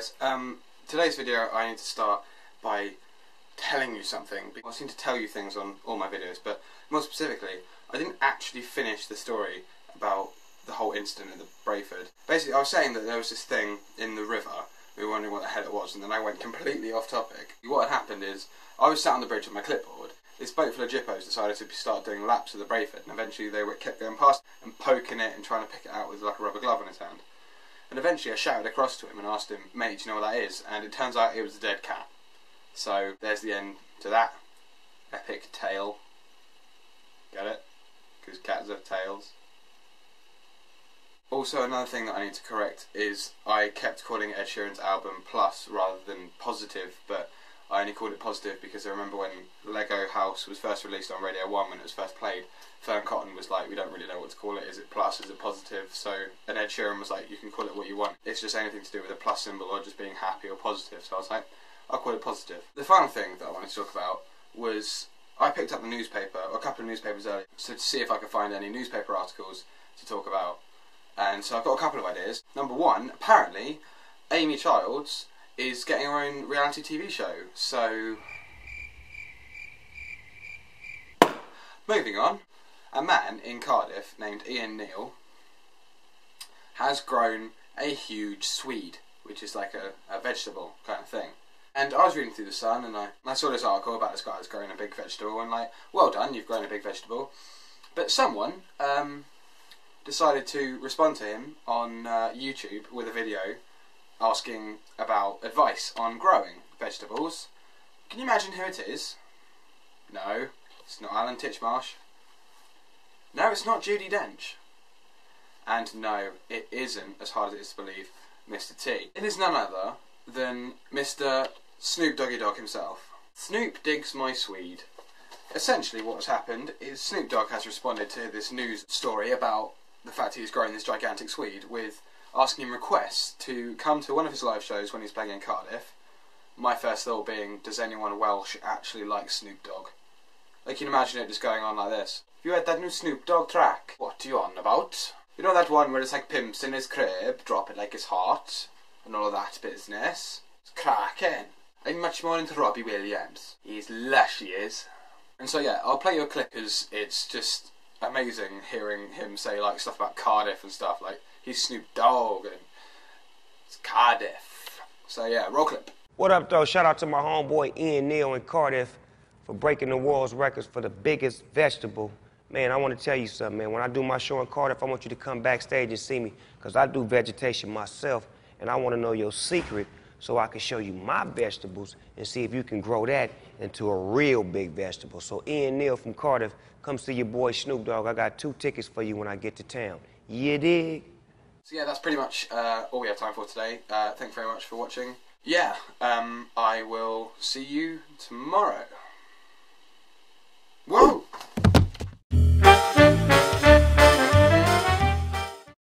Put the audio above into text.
guys, today's video I need to start by telling you something. I seem to tell you things on all my videos, but more specifically, I didn't actually finish the story about the whole incident at the Brayford. Basically, I was saying that there was this thing in the river, we were wondering what the hell it was, and then I went completely off topic. What had happened is, I was sat on the bridge with my clipboard. This boat full of jippos decided to start doing laps of the Brayford, and eventually they kept going past and poking it and trying to pick it out with like a rubber glove in his hand. And eventually I shouted across to him and asked him, "Mate, do you know what that is?" And it turns out it was a dead cat. So there's the end to that epic tale. Get it? Because cats have tails. Also, another thing that I need to correct is I kept calling Ed Sheeran's album Plus rather than Positive, but I only called it Positive because I remember when Lego House was first released on Radio 1 when it was first played, Fern Cotton was like, "We don't really know what to call it, is it plus, is it positive?" And Ed Sheeran was like, "You can call it what you want, it's just anything to do with a plus symbol or just being happy or positive." So I was like, I'll call it Positive. The final thing that I wanted to talk about was I picked up the newspaper, or a couple of newspapers earlier, so to see if I could find any newspaper articles to talk about. And so I've got a couple of ideas. Number one, apparently Amy Childs is getting her own reality TV show, so moving on. A man in Cardiff named Ian Neal has grown a huge swede, which is like a vegetable kind of thing. And I was reading through The Sun and I saw this article about this guy that's growing a big vegetable, and like, well done, you've grown a big vegetable. But someone decided to respond to him on YouTube with a video asking about advice on growing vegetables. Can you imagine who it is? No, it's not Alan Titchmarsh. No, it's not Judi Dench. And no, it isn't, as hard as it is to believe, Mr. T. It is none other than Mr. Snoop Doggy Dogg himself. Snoop digs my swede. Essentially what has happened is Snoop Dogg has responded to this news story about the fact he's growing this gigantic swede with asking him requests to come to one of his live shows when he's playing in Cardiff. My first thought being, does anyone Welsh actually like Snoop Dogg? I can imagine it just going on like this. "You heard that new Snoop Dogg track? What are you on about? You know that one where it's like pimps in his crib, drop it like it's hot, and all of that business? It's cracking. I'm much more into Robbie Williams. He's lush, he is." And so yeah, I'll play you a clip because it's just amazing hearing him say like stuff about Cardiff and stuff, like he's Snoop Dogg and it's Cardiff. So yeah, roll clip. What up though? Shout out to my homeboy Ian Neal in Cardiff for breaking the world's records for the biggest vegetable. Man, I want to tell you something, man. When I do my show in Cardiff, I want you to come backstage and see me, because I do vegetation myself, and I want to know your secret so I can show you my vegetables and see if you can grow that into a real big vegetable. So Ian Neal from Cardiff, come see your boy Snoop Dogg. I got 2 tickets for you when I get to town. You dig? So yeah, that's pretty much all we have time for today. Thank you very much for watching. Yeah, I will see you tomorrow. Whoa!